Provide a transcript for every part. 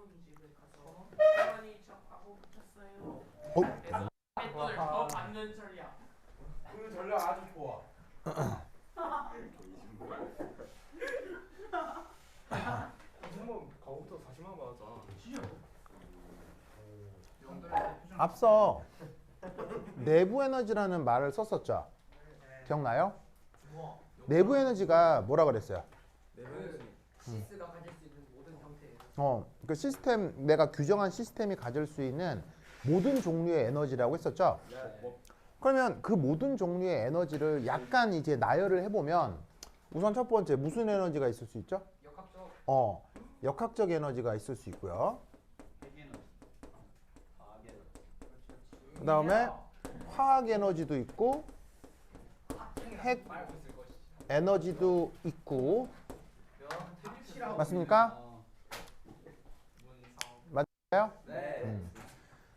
집에 가서 할머니 저 바보 붙였어요. 어? 뱃돌 더 받는 전략. 그 전략 아주 좋아. 한번 가고부터 다시 한번 하자. 앞서 내부 에너지라는 말을 썼었죠. 기억나요? 내부 에너지가 뭐라 그랬어요? 시스가 가질 수 있는 모든 형태의 그 시스템, 내가 규정한 시스템이 가질 수 있는 모든 종류의 에너지라고 했었죠. 그러면 그 모든 종류의 에너지를 약간 이제 나열을 해보면 우선 첫 번째 무슨 에너지가 있을 수 있죠? 역학적 역학적 에너지가 있을 수 있고요. 그 다음에 화학 에너지도 있고 핵 에너지도 있고 맞습니까? 맞아요? 네.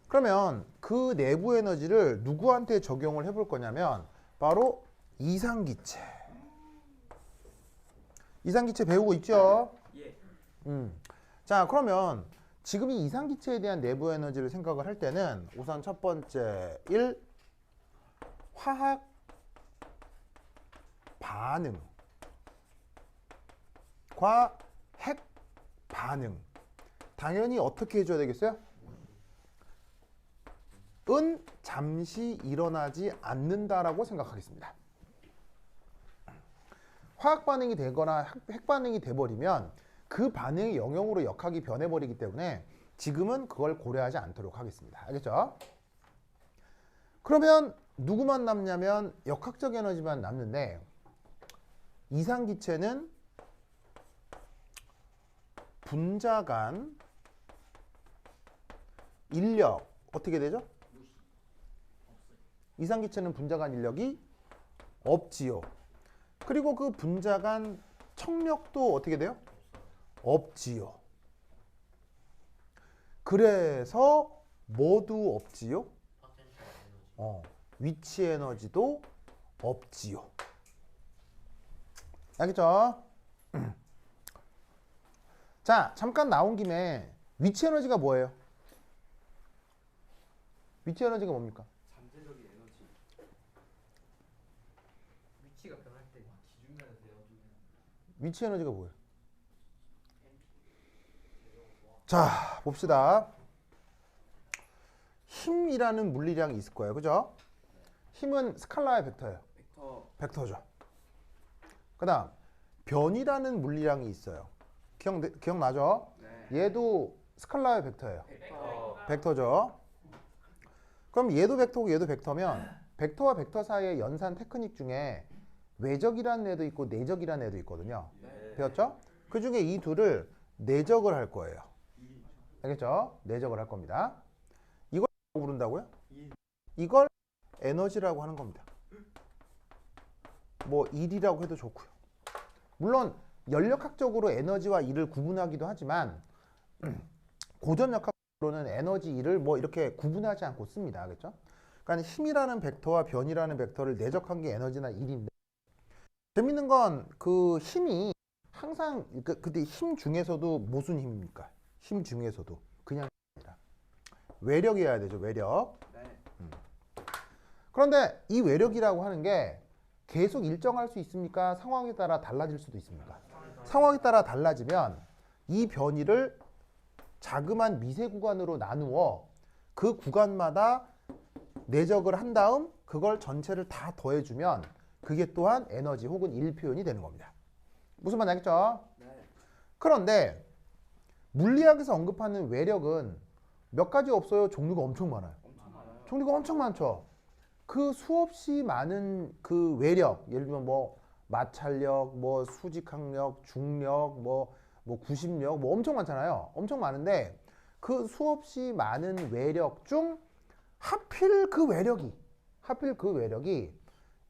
그러면 그 내부 에너지를 누구한테 적용을 해볼 거냐면 바로 이상기체. 이상기체 배우고 있죠? 예. 자, 그러면 지금 이 이상기체에 대한 내부 에너지를 생각을 할 때는 우선 첫 번째 1. 화학 반응과 핵 반응. 당연히 어떻게 해줘야 되겠어요? 은 잠시 일어나지 않는다라고 생각하겠습니다. 화학 반응이 되거나 핵 반응이 돼버리면 그 반응의 영역으로 역학이 변해버리기 때문에 지금은 그걸 고려하지 않도록 하겠습니다. 알겠죠? 그러면 누구만 남냐면 역학적 에너지만 남는데 이상기체는 분자 간 인력 어떻게 되죠? 이상기체는 분자 간 인력이 없지요. 그리고 그 분자 간 청력도 어떻게 돼요? 없지요. 그래서 뭐도 없지요? 위치 에너지도 없지요. 알겠죠? 자, 잠깐 나온 김에 위치 에너지가 뭐예요? 위치 에너지가 뭡니까? 잠재적인 에너지. 위치가 변할 때 기준면에서 에너지. 위치 에너지가 뭐예요? 자, 봅시다. 힘이라는 물리량이 있을 거예요. 그죠? 힘은 스칼라의 벡터예요. 벡터죠. 그 다음 변이라는 물리량이 있어요. 기억나죠? 네. 얘도 스칼라의 벡터예요. 벡터죠. 그럼 얘도 벡터고 얘도 벡터면 벡터와 벡터 사이의 연산 테크닉 중에 외적이라는 애도 있고 내적이라는 애도 있거든요. 배웠죠? 그 중에 이 둘을 내적을 할 거예요. 알겠죠? 내적을 할 겁니다. 이걸 뭐라고 부른다고요? 이걸 에너지라고 하는 겁니다. 뭐 일이라고 해도 좋고요. 물론 연력학적으로 에너지와 일을 구분하기도 하지만 고전역학으로는 에너지 일을 뭐 이렇게 구분하지 않고 씁니다. 알겠죠? 그러니까 힘이라는 벡터와 변이라는 벡터를 내적한 게 에너지나 일인데 재밌는 건 그 힘이 항상 근데 힘 중에서도 무슨 힘입니까? 힘 중에서도 그냥 아니라 외력이어야 되죠. 외력. 그런데 이 외력이라고 하는 게 계속 일정할 수 있습니까? 상황에 따라 달라질 수도 있습니까? 상황에 따라 달라지면 이 변이를 자그만 미세 구간으로 나누어 그 구간마다 내적을 한 다음 그걸 전체를 다 더해주면 그게 또한 에너지 혹은 일 표현이 되는 겁니다. 무슨 말인지 알겠죠? 그런데 물리학에서 언급하는 외력은 몇 가지 없어요? 종류가 엄청 많아요. 종류가 엄청 많죠. 그 수없이 많은 그 외력, 예를 들면 뭐 마찰력, 뭐 수직항력, 중력, 뭐 구심력, 뭐 엄청 많잖아요. 엄청 많은데 그 수없이 많은 외력 중 하필 그 외력이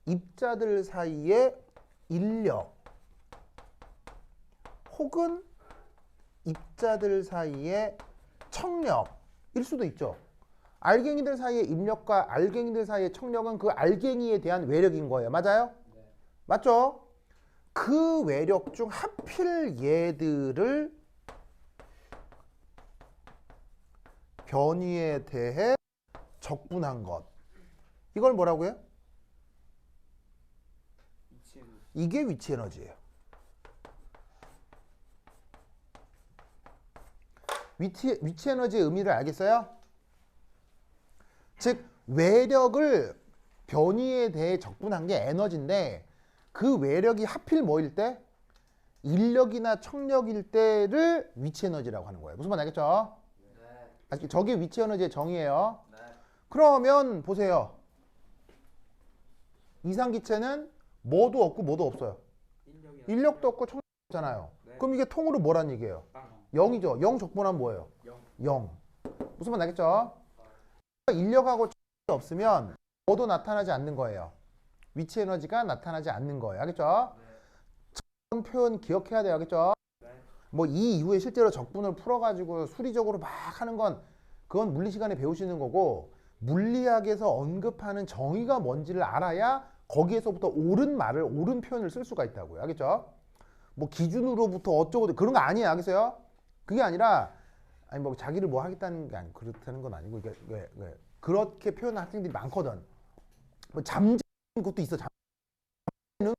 입자들 사이의 인력 혹은 입자들 사이의 청력일 수도 있죠. 알갱이들 사이의 입력과 알갱이들 사이의 청력은 그 알갱이에 대한 외력인 거예요. 맞아요? 네. 맞죠? 그 외력 중 하필 얘들을 변이에 대해 적분한 것. 이걸 뭐라고 해요? 이게 위치 에너지예요. 위치 에너지의 의미를 알겠어요? 즉 외력을 변이에 대해 적분한 게 에너지인데 그 외력이 하필 뭐일 때? 인력이나 청력일 때를 위치 에너지라고 하는 거예요. 무슨 말 알겠죠? 네. 저게 위치 에너지의 정의예요. 네. 그러면 보세요. 이상기체는 뭐도 없고 뭐도 없어요. 인력도 없고 청력도 없잖아요. 네. 그럼 이게 통으로 뭐란 얘기예요? 0이죠. 0 적분하면 뭐예요? 0. 무슨 말 알겠죠? 인력하고 청력이 없으면 뭐도 나타나지 않는 거예요. 위치 에너지가 나타나지 않는 거예요. 알겠죠? 이런 표현 기억해야 돼요. 알겠죠? 뭐 이 이후에 실제로 적분을 풀어가지고 수리적으로 막 하는 건 그건 물리 시간에 배우시는 거고 물리학에서 언급하는 정의가 뭔지를 알아야 거기에서부터 옳은 말을 옳은 표현을 쓸 수가 있다고요. 알겠죠? 뭐 기준으로부터 어쩌고 그런 거 아니에요. 알겠어요? 그게 아니라 아니 뭐 자기를 뭐 하겠다는 게 아니고 그렇다는 건 아니고 이게 왜 그렇게 표현하는 학생들이 많거든. 뭐 잠재는 것도 있어. 잠재는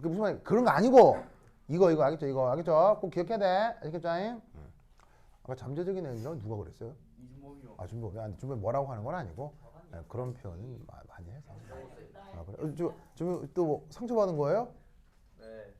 그 무슨 말 그런 거 아니고 이거 알겠죠? 이거 알겠죠? 꼭 기억해야 돼. 알겠죠? 아까 잠재적인 애가 누가 그랬어요? 이준범이요. 아 준범이 아니 준범이 뭐라고 하는 건 아니고 그런 표현은 많이 해서. 아 그래? 준범 또뭐 상처받은 거예요? 네.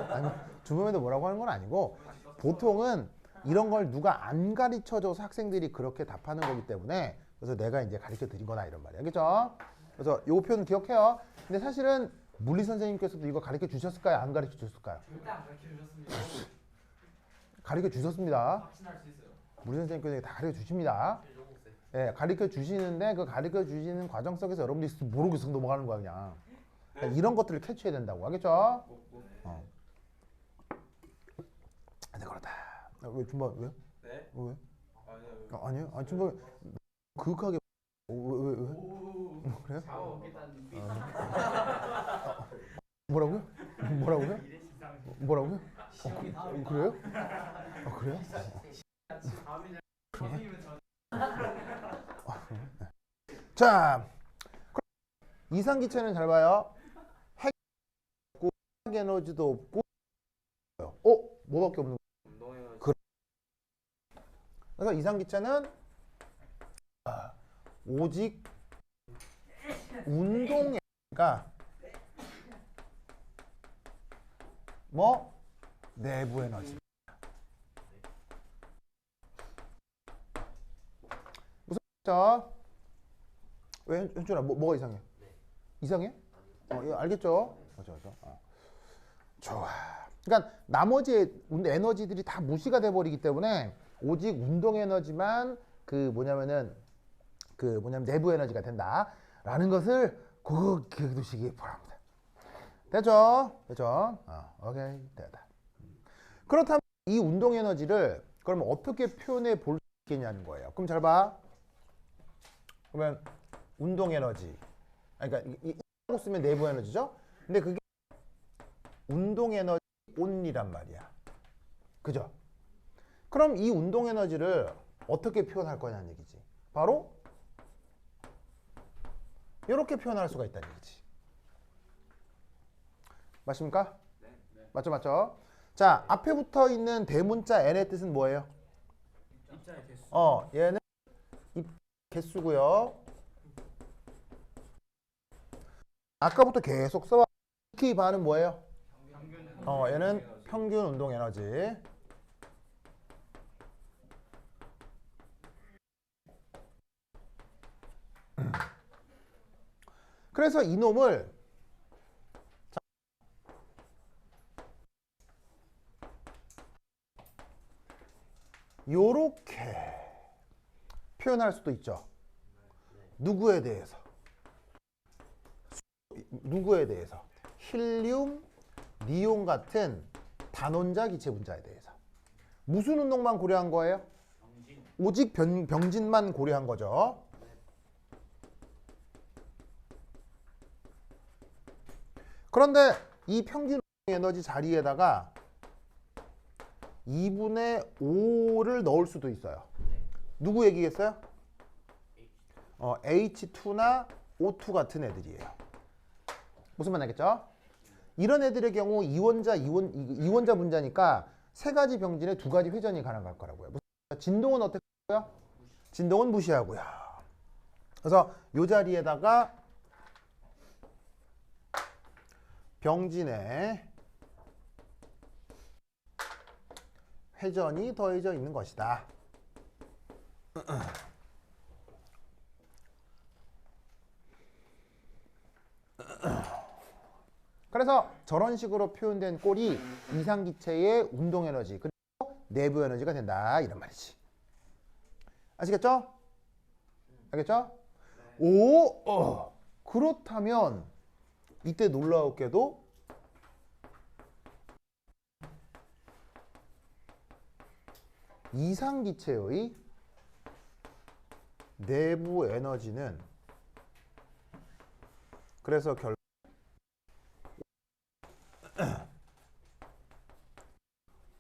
아니 준범이도 뭐라고 하는 건 아니고 보통은 이런 걸 누가 안 가르쳐줘서 학생들이 그렇게 답하는 거기 때문에 그래서 내가 이제 가르쳐 드린 거나 이런 말이야. 알겠죠? 그래서 요 표현 기억해요. 근데 사실은 물리 선생님께서도 이거 가르쳐 주셨을까요? 안 가르쳐 주셨을까요? 절대 안 가르쳐 주셨습니다. 가르쳐 주셨습니다. 확신할 수 있어요. 물리 선생님께서 다 가르쳐 주십니다. 예, 가르쳐 주시는데 그 가르쳐 주시는 과정 속에서 여러분들이 모르고 계속 넘어가는 거야 그냥. 그러니까 이런 것들을 캐치해야 된다고. 알겠죠? 근데 그렇다. 왜 준범 왜요? 네? 왜? 아니요. 아니에요? 아니 준범 그윽하게 왜? 그래요? 뭐라고요? 뭐라고요? 그래요? 그래요? 자, 이상기체는 잘 봐요. 핵 없고 핵 에너지도 없고 뭐밖에 없는 운동해야지. 그래서 이상기체는 오직 운동에가 뭐 내부 에너지. 무슨 말이죠? 왜 현준아 뭐가 이상해? 이상해? 이거 알겠죠? 맞아. 좋아. 그러니까 나머지 에너지들이 다 무시가 돼 버리기 때문에 오직 운동 에너지만 뭐냐면 내부 에너지가 된다라는 것을 꼭 기억해 두시기 바랍니다. 됐죠? 오케이 됐다. 그렇다면 이 운동 에너지를 그러면 어떻게 표현해 볼 수 있겠냐는 거예요. 그럼 잘 봐. 그러면 운동 에너지. 그러니까 이라고 쓰면 내부 에너지죠. 근데 그게 운동 에너지 온이란 말이야. 그죠? 그럼 이 운동 에너지를 어떻게 표현할 거냐는 얘기지. 바로 이렇게 표현할 수가 있다는 얘기지. 맞습니까? 네. 맞죠? 자, 앞에 붙어 있는 대문자 n의 뜻은 뭐예요? 입자의 개수. 얘는 개수고요. 아까부터 계속 써와. 특히 이 반은 뭐예요? 얘는 평균 운동 에너지. 그래서 이놈을 요렇게 표현할 수도 있죠. 누구에 대해서? 힐륨, 니온 같은 단원자 기체 분자에 대해서. 무슨 운동만 고려한 거예요? 오직 병진만 고려한 거죠. 그런데 이 평균 에너지 자리에다가 2분의 5를 넣을 수도 있어요. 누구 얘기겠어요? H2나 O2 같은 애들이에요. 무슨 말 알겠죠? 이런 애들의 경우 이원자 분자니까 세 가지 병진에 두 가지 회전이 가능할 거라고요. 진동은 어떻게 하고요? 진동은 무시하고요. 그래서 이 자리에다가 병진에 회전이 더해져 있는 것이다. 그래서 저런 식으로 표현된 꼴이 이상기체의 운동 에너지 그리고 내부 에너지가 된다 이런 말이지. 아시겠죠? 알겠죠? 그렇다면 이때 놀라웠게도 이상기체의 내부 에너지는 그래서 결국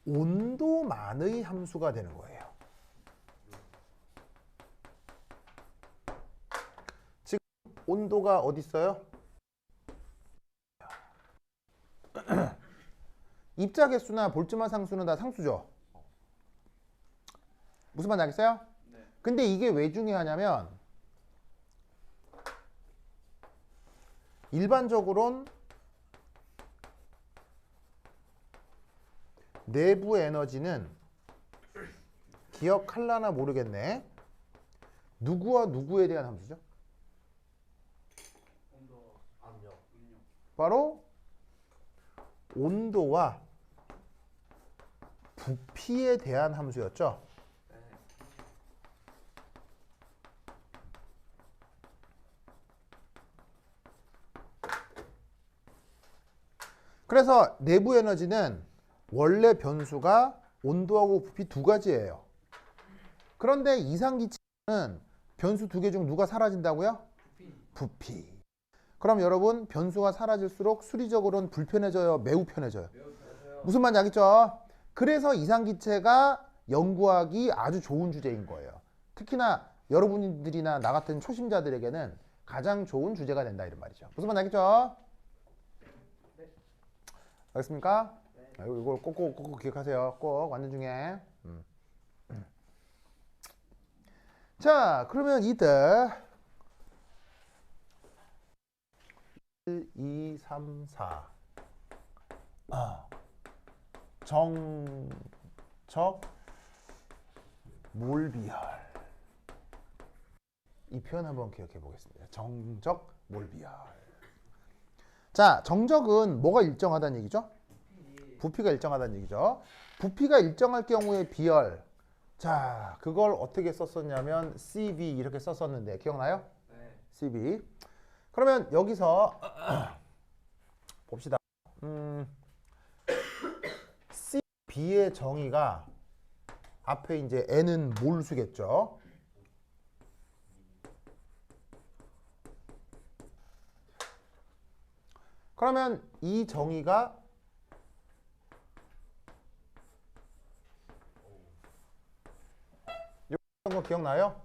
온도만의 함수가 되는 거예요. 지금 온도가 어디 있어요? 입자 개수나 볼트만 상수는 다 상수죠. 무슨 말인지 알겠어요? 네. 근데 이게 왜 중요하냐면 일반적으로는 내부 에너지는 기억할라나 모르겠네. 누구와 누구에 대한 함수죠? 바로 온도와 부피에 대한 함수였죠. 그래서 내부 에너지는 원래 변수가 온도하고 부피 두 가지예요. 그런데 이상기체는 변수 두 개 중 누가 사라진다고요? 부피. 그럼 여러분 변수가 사라질수록 수리적으로는 불편해져요? 매우 편해져요? 무슨 말인지 알겠죠? 그래서 이상기체가 연구하기 아주 좋은 주제인 거예요. 특히나 여러분들이나 나 같은 초심자들에게는 가장 좋은 주제가 된다 이런 말이죠. 무슨 말인지 알겠죠? 알겠습니까? 이걸 꼭 기억하세요. 꼭 완전 중에. 자, 그러면 이때 1, 2, 3, 4 정적 몰비열 이 표현 한번 기억해 보겠습니다. 정적 몰비열. 자, 정적은 뭐가 일정하다는 얘기죠? 부피가 일정하다는 얘기죠. 부피가 일정할 경우에 비열. 자, 그걸 어떻게 썼었냐면 CV 이렇게 썼었는데 기억나요? 네. CV. 그러면 여기서 봅시다. CB의 정의가 앞에 이제 N은 몰수겠죠. 그러면 이 정의가 이런 거 기억나요?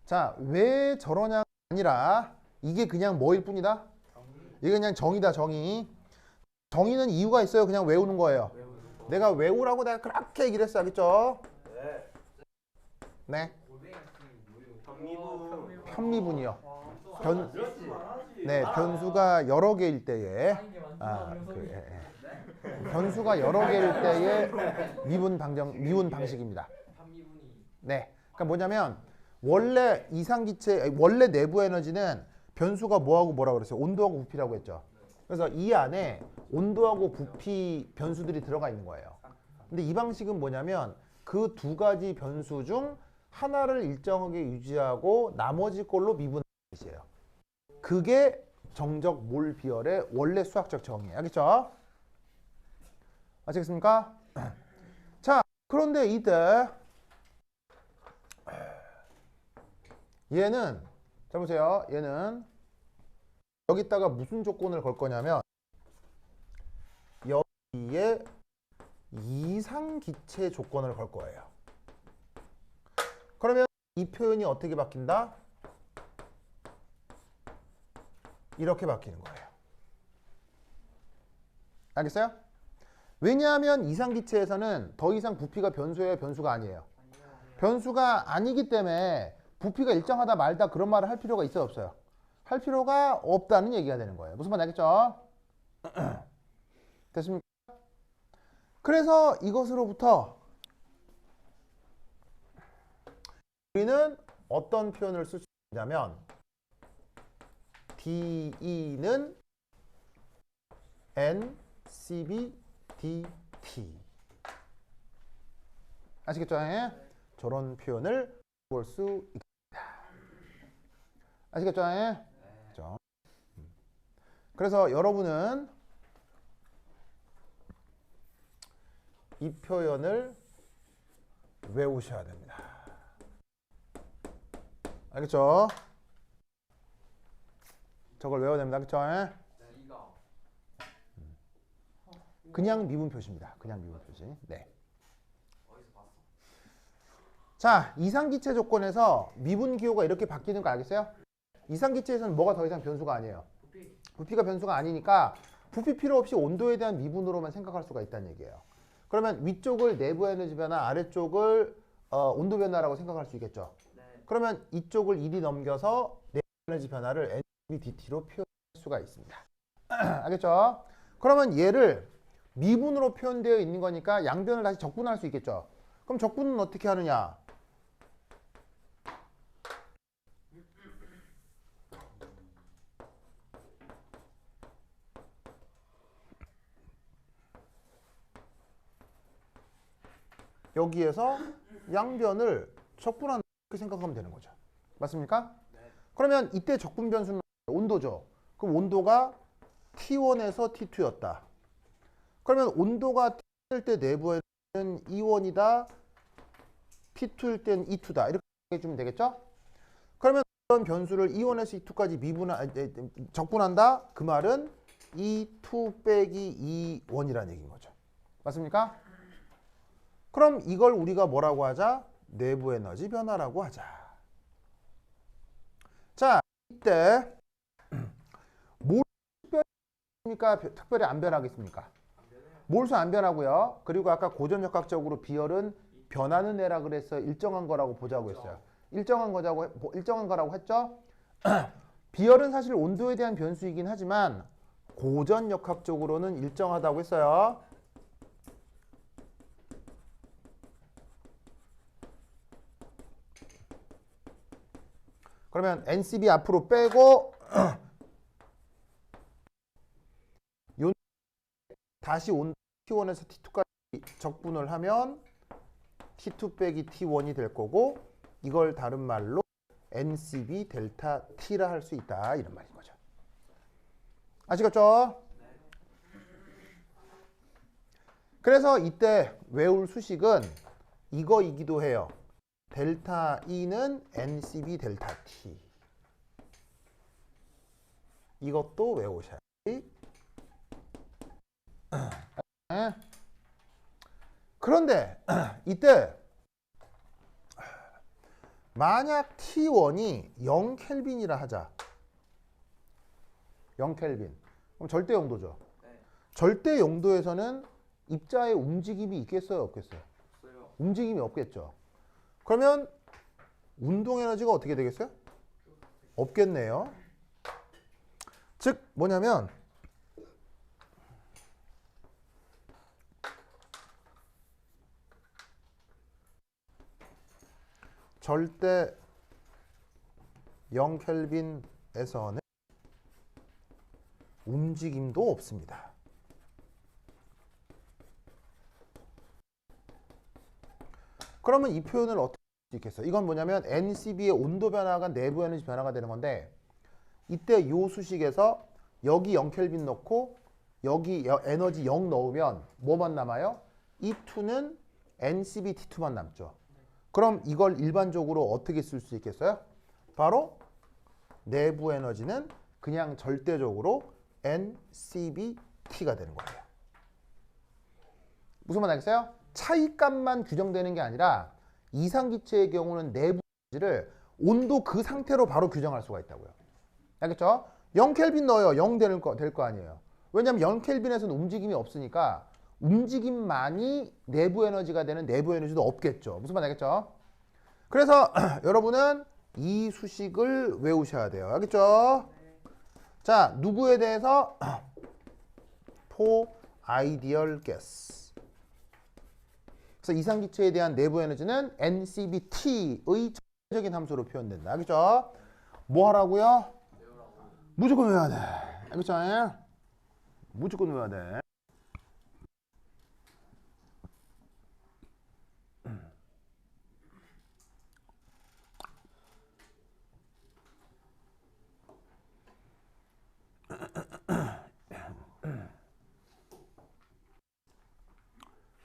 자, 왜 저러냐가 아니라 이게 그냥 뭐일 뿐이다? 이게 그냥 정의다, 정의. 정의는 이유가 있어요. 그냥 외우는 거예요. 내가 외우라고 내가 그렇게 얘기를 했어. 알겠죠? 네. 편미분이요. 네, 변수가 여러 개일 때에 변수가 여러 개일 때의 미분 방식입니다. 네. 그러니까 뭐냐면 원래 원래 내부 에너지는 변수가 뭐하고 뭐라고 그랬어요? 온도하고 부피라고 했죠. 그래서 이 안에 온도하고 부피 변수들이 들어가 있는 거예요. 근데 이 방식은 뭐냐면 그 두 가지 변수 중 하나를 일정하게 유지하고 나머지 걸로 미분하는 것이에요. 그게 정적 몰 비열의 원래 수학적 정의예요. 알겠죠? 아시겠습니까? 자, 그런데 이때 얘는 자 보세요. 얘는 여기다가 무슨 조건을 걸 거냐면 여기에 이상기체 조건을 걸 거예요. 그러면 이 표현이 어떻게 바뀐다? 이렇게 바뀌는 거예요. 알겠어요? 왜냐하면 이상기체에서는 더 이상 부피가 변수예요, 변수가 아니에요? 변수가 아니기 때문에 부피가 일정하다 말다 그런 말을 할 필요가 있어요, 없어요? 할 필요가 없다는 얘기가 되는 거예요. 무슨 말인지 알겠죠? 됐습니까? 그래서 이것으로부터 우리는 어떤 표현을 쓸 수 있냐면 DE는 NCB DT. 아시겠죠? 예? 저런 표현을 볼 수 있습니다. 아시겠죠? 예? 그렇죠? 그래서 여러분은 이 표현을 외우셔야 됩니다. 알겠죠? 저걸 외워야 됩니다. 알겠죠? 예? 이가 그냥 미분 표시입니다. 그냥 미분 표시. 네. 어디서 봤어? 자, 이상기체 조건에서 미분 기호가 이렇게 바뀌는 거 알겠어요? 이상기체에서는 뭐가 더 이상 변수가 아니에요. 부피. 부피가 변수가 아니니까 부피 필요 없이 온도에 대한 미분으로만 생각할 수가 있다는 얘기예요. 그러면 위쪽을 내부 에너지 변화, 아래쪽을 온도 변화라고 생각할 수 있겠죠. 네. 그러면 이쪽을 1이 넘겨서 내부 에너지 변화를 NCB/DT로 표현할 수가 있습니다. 알겠죠? 그러면 얘를 미분으로 표현되어 있는 거니까 양변을 다시 적분할 수 있겠죠. 그럼 적분은 어떻게 하느냐? 여기에서 양변을 적분한다 이렇게 생각하면 되는 거죠. 맞습니까? 네. 그러면 이때 적분 변수는 온도죠. 그럼 온도가 T1에서 T2였다. 그러면 온도가 T일 때 내부에는 E1이다. T2일 때는 E2다. 이렇게 해주면 되겠죠? 그러면 어떤 변수를 E1에서 E2까지 적분한다? 그 말은 E2 빼기 E1이라는 얘기인 거죠. 맞습니까? 그럼 이걸 우리가 뭐라고 하자? 내부 에너지 변화라고 하자. 자, 이때 몰수 변하겠습니까? 특별히 안 변하겠습니까? 몰수 안 변하고요. 그리고 아까 고전역학적으로 비열은 변하는 애라 그래서 일정한 거라고 보자고 했어요. 일정한 거라고 했죠? 비열은 사실 온도에 대한 변수이긴 하지만 고전역학적으로는 일정하다고 했어요. 그러면 NCB 앞으로 빼고 다시 온도 T1에서 T2까지 적분을 하면 T2 빼기 T1이 될 거고 이걸 다른 말로 NCB 델타 T라 할 수 있다 이런 말인 거죠. 아시겠죠? 그래서 이때 외울 수식은 이거이기도 해요. 델타 E는 NCB 델타 T. 이것도 외우셔야 돼. 그런데 이때 만약 T1이 0켈빈이라 하자. 0켈빈. 그럼 절대 영도죠. 네. 절대 영도에서는 입자의 움직임이 있겠어요, 없겠어요? 없어요. 움직임이 없겠죠. 그러면 운동 에너지가 어떻게 되겠어요? 없겠네요. 즉 뭐냐면 절대 0켈빈에서는 움직임도 없습니다. 그러면 이 표현을 어떻게 할 수 있겠어요? 이건 뭐냐면 NCB의 온도 변화가 내부 에너지 변화가 되는 건데 이때 요 수식에서 여기 0켈빈 넣고 여기 에너지 0 넣으면 뭐만 남아요? E2는 NCB T2만 남죠. 그럼 이걸 일반적으로 어떻게 쓸 수 있겠어요? 바로 내부 에너지는 그냥 절대적으로 NCB T가 되는 거예요. 무슨 말 알겠어요? 차이값만 규정되는 게 아니라 이상기체의 경우는 내부 에너지를 온도 그 상태로 바로 규정할 수가 있다고요. 알겠죠? 0켈빈 넣어요. 0 될 거 아니에요. 왜냐면 0켈빈에서는 움직임이 없으니까 움직임만이 내부 에너지가 되는 내부 에너지도 없겠죠. 무슨 말 알겠죠? 그래서 여러분은 이 수식을 외우셔야 돼요. 알겠죠? 자, 누구에 대해서? for ideal gas. 그래서 이상기체에 대한 내부 에너지는 NCBT의 적인 함수로 표현된다. 알겠죠? 뭐 하라고요? 무조건 외워야 돼. 알겠죠? 무조건 외워야 돼.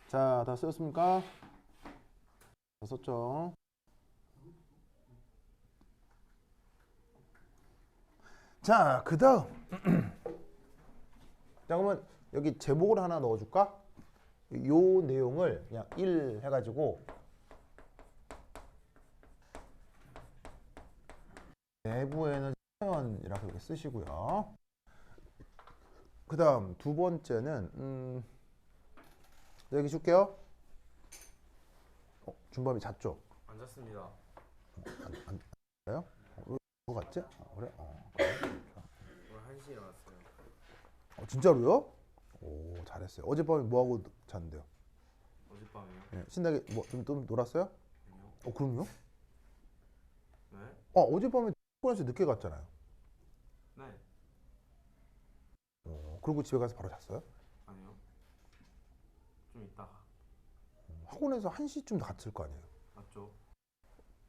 자, 다 쓰였습니까? 다 썼죠? 자, 그 다음. 자, 그러면 여기 제목을 하나 넣어줄까? 요 내용을 그냥 1 해가지고 내부 에너지 표현이라고 이렇게 쓰시고요. 그 다음 두 번째는 여기 줄게요. 준범이 잤죠? 안 잤습니다. 안 자요? 그거 같지? 그래? 그래? 오늘 1시에 일어났어요. 진짜로요? 오, 잘했어요. 어젯밤에 뭐 하고 잤는데요? 어젯밤에요? 예, 신나게 좀 놀았어요? 아니요. 그럼요? 네? 어젯밤에 학원에서 늦게 갔잖아요. 네. 그리고 집에 가서 바로 잤어요? 아니요. 좀 이따가. 학원에서 1시쯤 갔을 거 아니에요? 맞죠?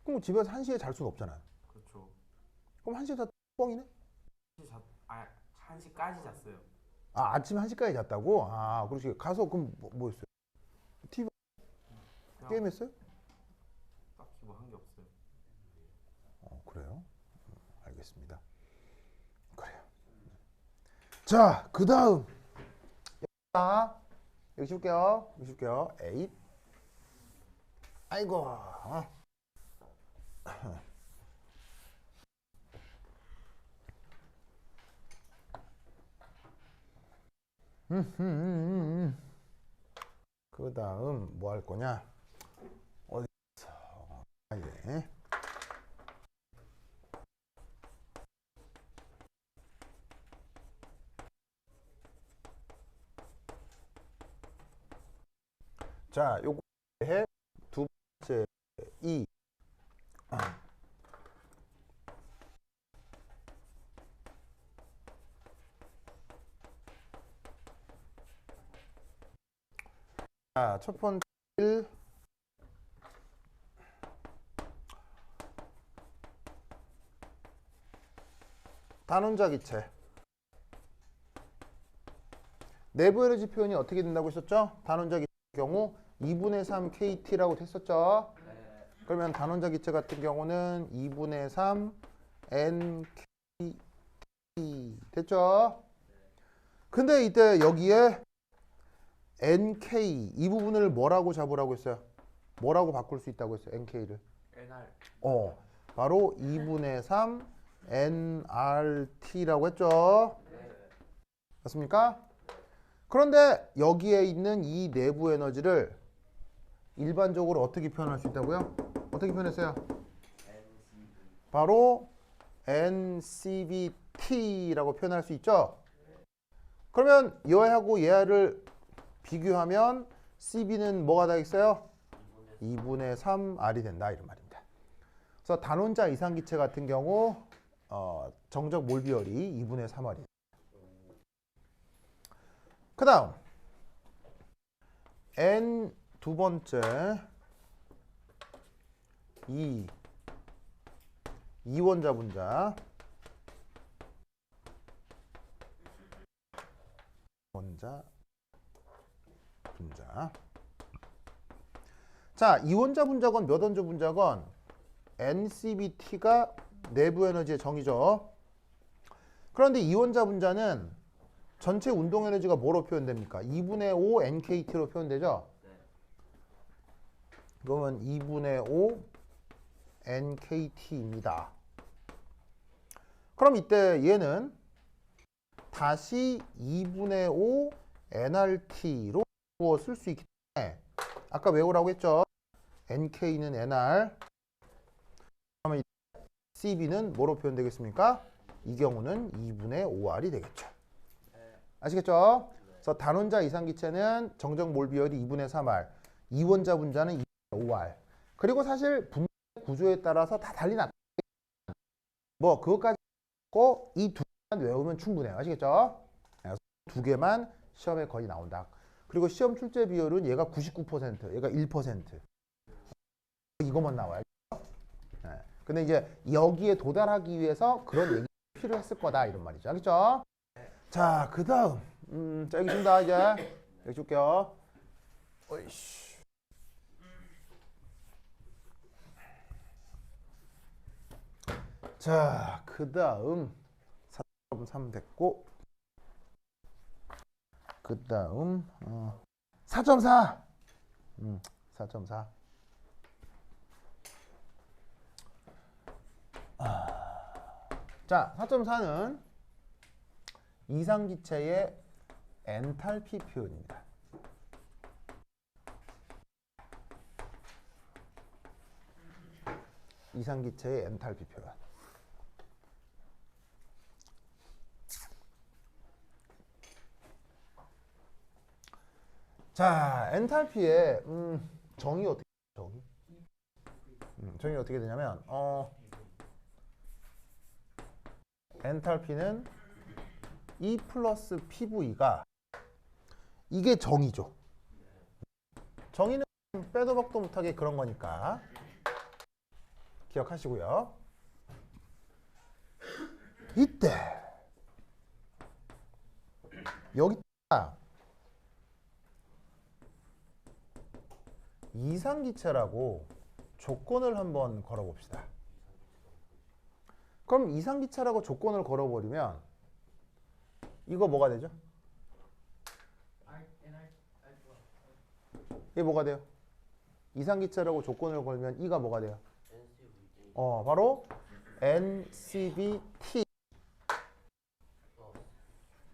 그럼 집에서 1시에 잘 수는 없잖아요. 그렇죠. 그럼 1시에 다 뻥이네? 1시까지 잤어요. 아침 1시까지 잤다고? 그렇지. 가서 그럼 뭐 했어요? TV 게임 했어요? 딱히 뭐 한 게 없어요. 그래요? 알겠습니다. 그래요. 자, 그 다음. 여기 쉴게요. 8. 아이고. 그 다음 뭐 할 거냐? 어디서? 예. 자, 요거 해 두 번째 2. 자, 첫 번째 1. 단원자 기체. 내부 에너지 표현이 어떻게 된다고 했었죠? 단원자 기체 경우 2분의 3 KT라고 했었죠. 그러면 단원자 기체 같은 경우는 2분의 3 NKT 됐죠? 근데 이때 여기에 NK 이 부분을 뭐라고 잡으라고 했어요? 뭐라고 바꿀 수 있다고 했어요? NK를 NR. 바로 2분의 3 NRT라고 했죠? 맞습니까? 그런데 여기에 있는 이 내부 에너지를 일반적으로 어떻게 표현할 수 있다고요? 어떻게 표현했어요? 바로 NCBT라고 표현할 수 있죠? 그러면 얘하고 얘를 비교하면 CB는 뭐가 되겠어요? 2분의 3R이 된다 이런 말입니다. 그래서 단원자 이상기체 같은 경우 정적 몰 비율이 2분의 3R이. 그 다음 N 두 번째 2원자 분자 자, 이원자 분자건 몇 원자 분자건 NCBT가 내부 에너지의 정의죠. 그런데 이원자 분자는 전체 운동 에너지가 뭐로 표현됩니까? 2분의 5 NKT로 표현되죠? 그러면 2분의 5 NKT입니다. 그럼 이때 얘는 다시 2분의 5 NRT로 쓸 수 있기 때문에 아까 외우라고 했죠? NK는 NR, 그러면 CB는 뭐로 표현되겠습니까? 이 경우는 2분의 5R이 되겠죠. 아시겠죠? 그래서 단원자 이상기체는 정적 몰 비율이 2분의 3R, 이원자 분자는 2분의 5R. 그리고 사실 분자 구조에 따라서 다 달리 뭐 그것까지 꼭 이 두 개만 외우면 충분해요. 아시겠죠? 두 개만 시험에 거의 나온다. 그리고 시험 출제 비율은 얘가 99%, 얘가 1%. 이것만 나와요. 네. 근데 이제 여기에 도달하기 위해서 그런 얘기 필요했을 거다 이런 말이죠. 알겠죠? 자, 그 다음 자 여기 준다 이제 여기 줄게요. 어이씨. 자, 그 다음 4.3 됐고 그 다음 4.4 4.4 자, 4.4는 이상기체의 엔탈피 표현입니다. 이상기체의 엔탈피 표현. 자, 엔탈피의 정의 어떻게 정의? 정의 어떻게 되냐면 엔탈피는 E 플러스 PV가 이게 정의죠. 정의는 빼도 박도 못하게 그런 거니까 기억하시고요. 이때 여기다가 이상기체라고 조건을 한번 걸어봅시다. 그럼 이상기체라고 조건을 걸어버리면 이거 뭐가 되죠? 이게 뭐가 돼요? 이상기체라고 조건을 걸면 이가 뭐가 돼요? 바로 NCVT.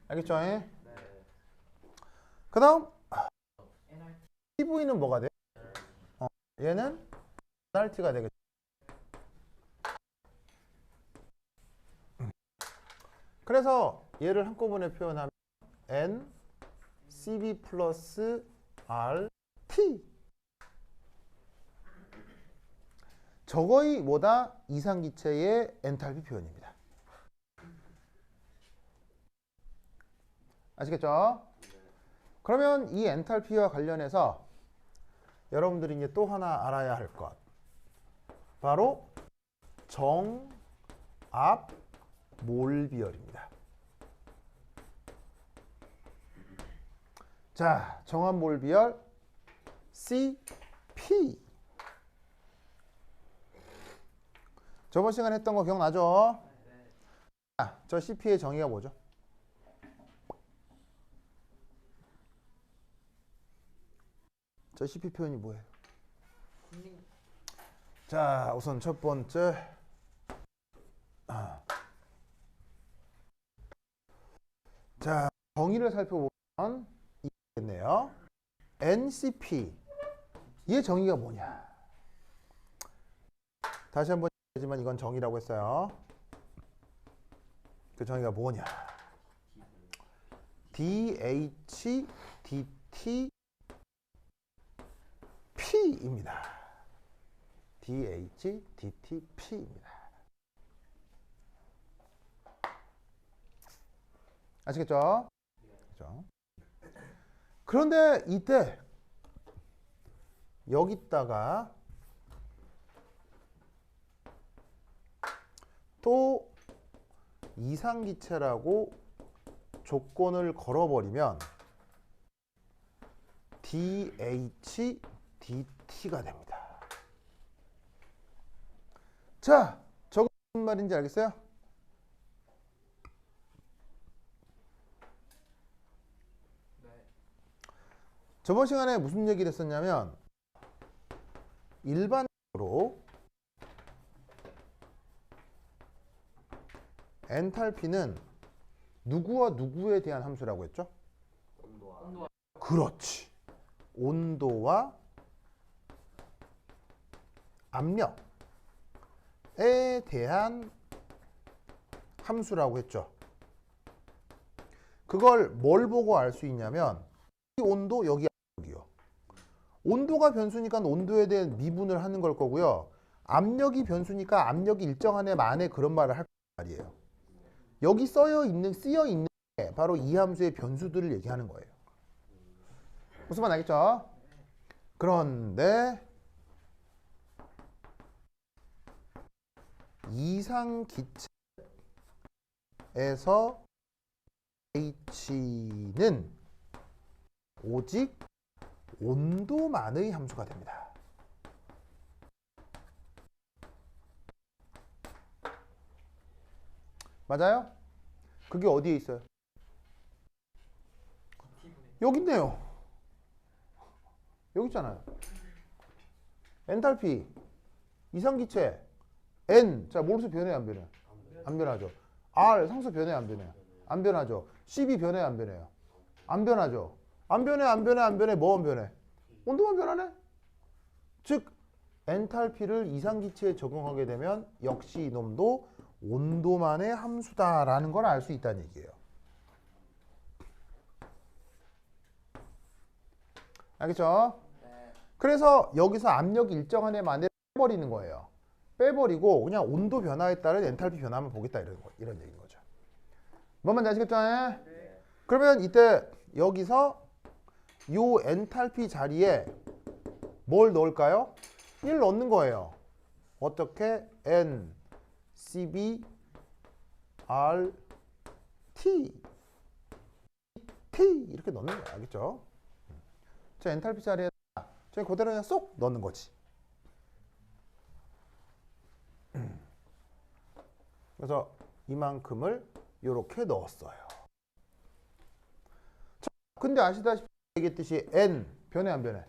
알겠죠? 네. 그 다음 PV는 뭐가 돼요? 얘는 NRT가 되겠죠. 그래서 얘를 한꺼번에 표현하면 NCV 플러스 RT. 저거의 뭐다? 이상기체의 엔탈피 표현입니다. 아시겠죠? 그러면 이 엔탈피와 관련해서 여러분들이 이제 또 하나 알아야 할 것. 바로 정압 몰 비율입니다. 자, 정압 몰 비율 CP. 저번 시간에 했던 거 기억나죠? 자, 저 CP의 정의가 뭐죠? 저 CP 표현이 뭐예요? 자, 우선 첫 번째 자, 정의를 살펴보면 이겠네요. NCP 얘 정의가 뭐냐? 다시 한번 하지만 이건 정의라고 했어요. 그 정의가 뭐냐? DHDT P입니다. DHDTP입니다. 아시겠죠? 그렇죠? 그런데 이때 여기다가 또 이상기체라고 조건을 걸어버리면 DHDT가 됩니다. 자, 저거 무슨 말인지 알겠어요? 저번 시간에 무슨 얘기를 했었냐면 일반적으로 엔탈피는 누구와 누구에 대한 함수라고 했죠? 온도와 그렇지. 온도와 압력에 대한 함수라고 했죠. 그걸 뭘 보고 알 수 있냐면 이 온도, 여기 압력이요. 온도가 변수니까 온도에 대한 미분을 하는 걸 거고요. 압력이 변수니까 압력이 일정한 애 만에 그런 말을 할 말이에요. 여기 쓰여 있는 게 바로 이 함수의 변수들을 얘기하는 거예요. 무슨 말 알겠죠? 그런데 이상기체에서 h는 오직 온도만의 함수가 됩니다. 맞아요? 그게 어디에 있어요? 여기 있네요. 여기 있잖아요. 엔탈피, 이상기체, N, 자 몰수 변해 안 변해? 안 변하죠. R, 상수 변해 안 변해? 안 변하죠. CV 변해 안 변해요? 안 변하죠. 안 변해 안 변해 안 변해 뭐 안 변해? 온도만 변하네? 즉 엔탈피를 이상기체에 적용하게 되면 역시 이놈도 온도만의 함수다라는 걸 알 수 있다는 얘기예요. 알겠죠? 그래서 여기서 압력이 일정한 애 만에 빼버리는 거예요. 빼버리고 그냥 온도 변화에 따른 엔탈피 변화만 보겠다 이런 얘기인 거죠. 뭔 말인지 아시겠죠? 네. 그러면 이때 여기서 요 엔탈피 자리에 뭘 넣을까요? 1 넣는 거예요. 어떻게? N, CB, R, T 이렇게 넣는 거예요. 알겠죠? 자, 엔탈피 자리에 저희 그대로 그냥 쏙 넣는 거지. 그래서 이만큼을 이렇게 넣었어요. 자, 근데 아시다시피 얘기했듯이 N 변해 안 변해?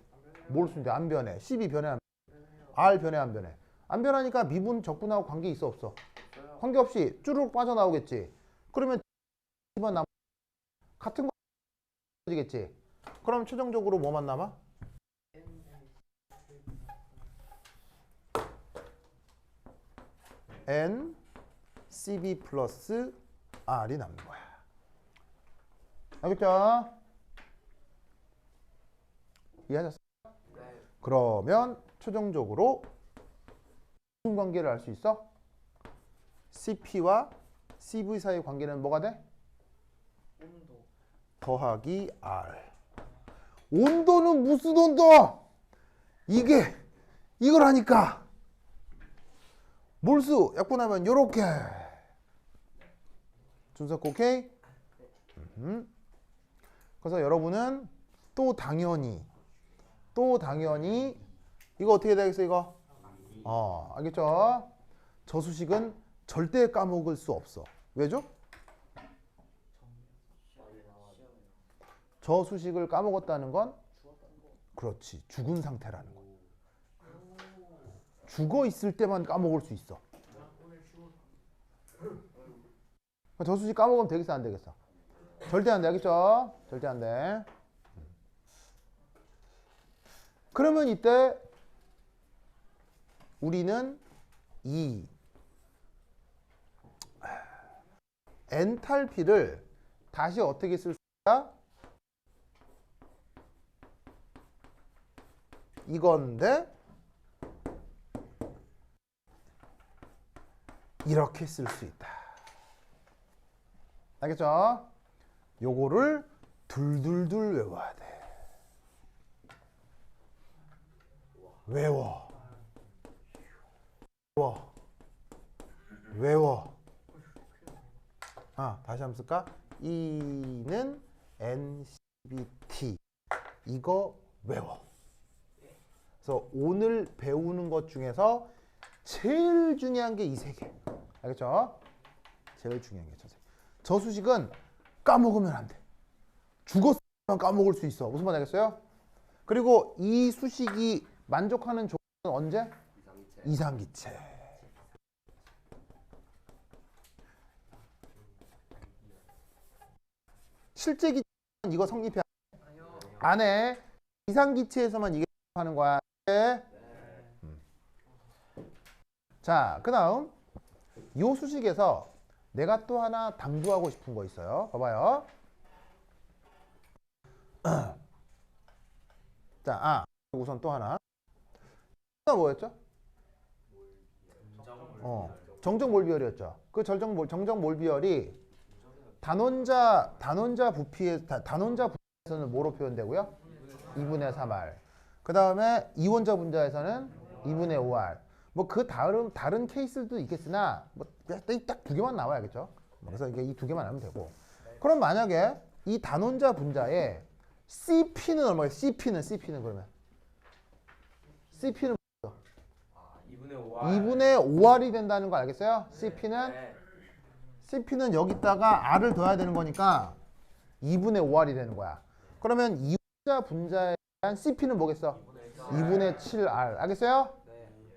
몰수인데 안 변해. CB 변해 안 변해? R 변해 안 변해? 안 변하니까 미분 적분하고 관계 있어 없어? 관계없이 쭈르륵 빠져나오겠지. 그러면 만 남 같은 거 지겠지. 그럼 최종적으로 뭐만 남아? N CB 플러스 R이 남는 거야. 알겠죠? 이해하셨어요? 네. 그러면 최종적으로 무슨 관계를 알 수 있어? CP와 CV 사이의 관계는 뭐가 돼? 온도 더하기 R. 온도는 무슨 온도? 이걸 하니까 몰수 약분하면 요렇게. 준석 오케이? 그래서 여러분은 또 당연히 이거 어떻게 되겠어 이거? 알겠죠? 저수식은 절대 까먹을 수 없어. 왜죠? 저수식을 까먹었다는 건 그렇지, 죽은 상태라는 거. 죽어 있을 때만 까먹을 수 있어. 저수식 까먹으면 되겠어 안 되겠어? 절대 안 돼. 알겠죠? 절대 안 돼. 그러면 이때 우리는 이 엔탈피를 다시 어떻게 쓸 수 있다? 이건데 이렇게 쓸 수 있다. 알겠죠? 요거를 둘둘둘 외워야 돼. 외워. 다시 한번 쓸까? E는 NCBT. 이거 외워. 그래서 오늘 배우는 것 중에서 제일 중요한 게 이 세 개. 알겠죠? 제일 중요한 게 저 세 개. 저수식은 까먹으면 안 돼. 죽었으면 까먹을 수 있어. 무슨 말 알겠어요? 그리고 이 수식이 만족하는 조건은 언제? 이상기체. 실제 기체는 이거 성립해 안 해. 이상기체에서만 이게 하는 거야. 자, 그 다음 이 수식에서 내가 또 하나 당부하고 싶은 거 있어요. 봐봐요. 자, 우선 또 하나. 뭐였죠? 정적 몰비열이었죠. 그 정적 몰비열이 단원자 부피에서는 뭐로 표현되고요? 2분의 3R. 그 다음에 이원자 분자에서는 2분의 5R. 뭐 그 다른 케이스도 있겠으나 뭐 딱 두 개만 나와야겠죠. 그래서 이게 이 두 개만 하면 되고. 그럼 만약에 이 단원자 분자에 CP는 얼마예요? CP는 그러면 CP는 2분의 5R이 된다는 거 알겠어요? CP는 여기다가 R을 더해야 되는 거니까 2분의 5R이 되는 거야. 그러면 이원자 분자에 대한 CP는 뭐겠어? 2분의 7R. 알겠어요?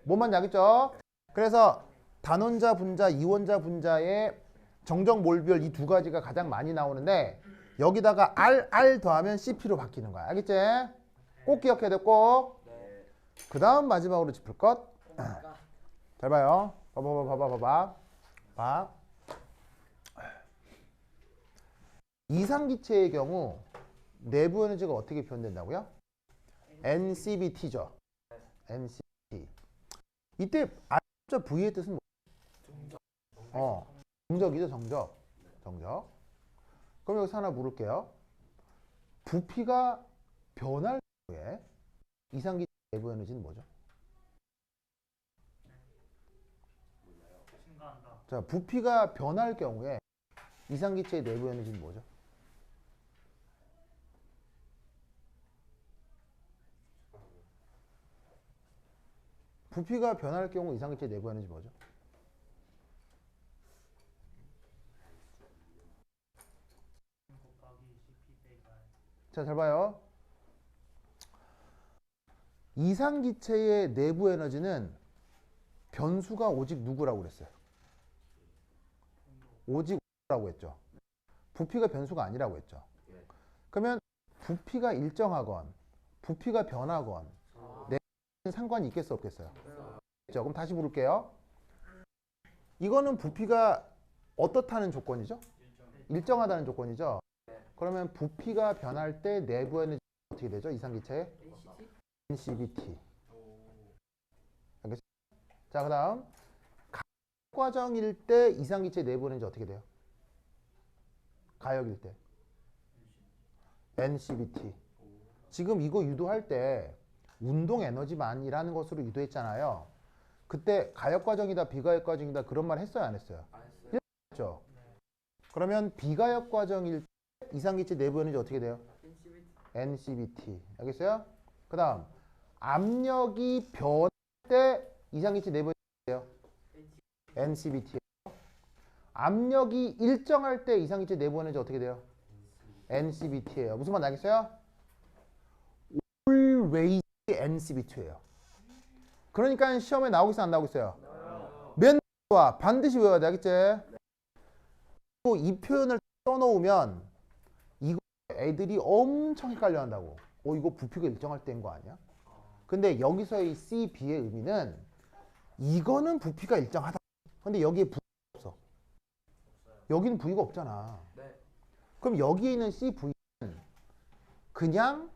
뭔 말인지 알겠죠? 그래서 단원자 분자, 이원자 분자의 정적 몰비열 이 두 가지가 가장 많이 나오는데 여기다가 R 더하면 CP로 바뀌는 거야. 알겠지? 꼭 기억해야 돼, 꼭. 그 다음 마지막으로 짚을 것. 잘 봐요. 봐. 이상기체의 경우 내부 에너지가 어떻게 표현된다고요? NCBT죠. NCBT. 이때 R자 V의 뜻은 뭐? 정적이죠, 정적. 그럼 여기서 하나 물을게요. 부피가 변할 경우에 이상기체 내부 에너지는 뭐죠? 자, 부피가 변할 경우에 이상기체의 내부 에너지는 뭐죠? 부피가 변할 경우 이상기체 내부 에너지 뭐죠? 자, 잘 봐요. 이상기체의 내부 에너지는 변수가 오직 누구라고 그랬어요? 오직 라고 했죠. 부피가 변수가 아니라고 했죠. 그러면 부피가 일정하건 부피가 변하건 상관이 있겠어 없겠어요? 그럼 다시 물을게요. 이거는 부피가 어떻다는 조건이죠? 일정하다는 조건이죠. 그러면 부피가 변할 때 내부 에너지 어떻게 되죠? 이상기체의 NCBT. 알겠죠? 자, 그 다음 가역 과정일 때 이상기체 내부 에너지 어떻게 돼요? 가역일 때 NCBT. 지금 이거 유도할 때 운동 에너지만이라는 것으로 유도했잖아요. 그때 가역 과정이다 비가역 과정이다 그런 말 했어요 안 했어요? 했죠. 그러면 비가역 과정일 때 이상기체 내부 에너지 어떻게 돼요? NCBT. 알겠어요? 그 다음 압력이 변할 때 이상기체 내부 에너지 어떻게 돼요? NCBT. 압력이 일정할 때 이상기체 내부 에너지 어떻게 돼요? NCBT예요. 무슨 말 알겠어요? always NCBT예요. 그러니까 시험에 나오고 있어 안 나오고 있어요? 맨 와 반드시 외워야 돼. 알겠지? 그리고 이 표현을 써놓으면 이거 애들이 엄청 헷갈려 한다고. 이거 부피가 일정할 때인 거 아니야? 근데 여기서의 C, B의 의미는 이거는 부피가 일정하다. 근데 여기에 부피가 없어. 여기는 V가 없잖아. 그럼 여기에 있는 C, V는 그냥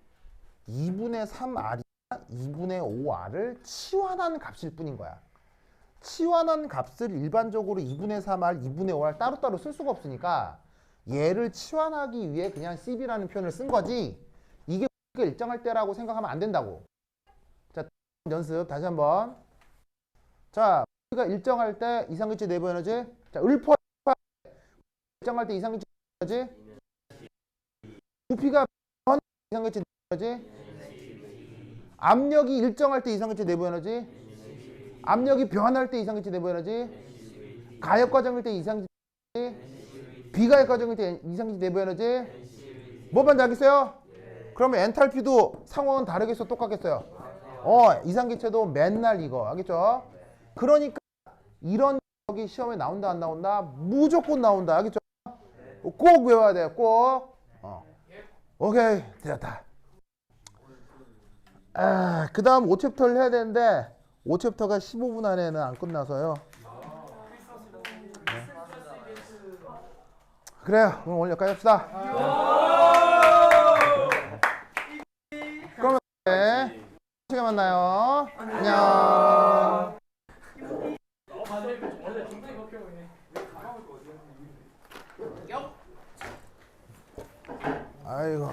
2분의 3R이나 2분의 5R을 치환한 값일 뿐인 거야. 치환한 값을 일반적으로 2분의 3R, 2분의 5R 따로따로 쓸 수가 없으니까 얘를 치환하기 위해 그냥 CB라는 표현을 쓴 거지 이게 일정할 때라고 생각하면 안 된다고. 자, 연습 다시 한번. 자, 부피가 일정할 때 이상기체 내부 에너지. 자, 일정할 때 이상기체 내부 에너지. 부피가 변할 때 이상기체 내부 에너지. 압력이 일정할 때 이상기체 내부 에너지. 압력이 변할 때 이상기체 내부 에너지. 가역 과정일 때 이상기체 에너지. 비가역 과정일 때 이상기체 내부 에너지. 뭐 반지 알겠어요? 그러면 엔탈피도 상황은 다르겠어, 똑같겠어요? 이상기체도 맨날 이거 알겠죠? 그러니까 이런 격이 시험에 나온다 안 나온다? 무조건 나온다, 알겠죠? 꼭 외워야 돼요, 꼭. 오케이, 됐다. 그 다음 5챕터를 해야 되는데 5챕터가 15분 안에는 안 끝나서요. 그래요, 그럼 오늘 여기까지 합시다. 그러면 네, 시간에 만나요. 안녕. 아이고.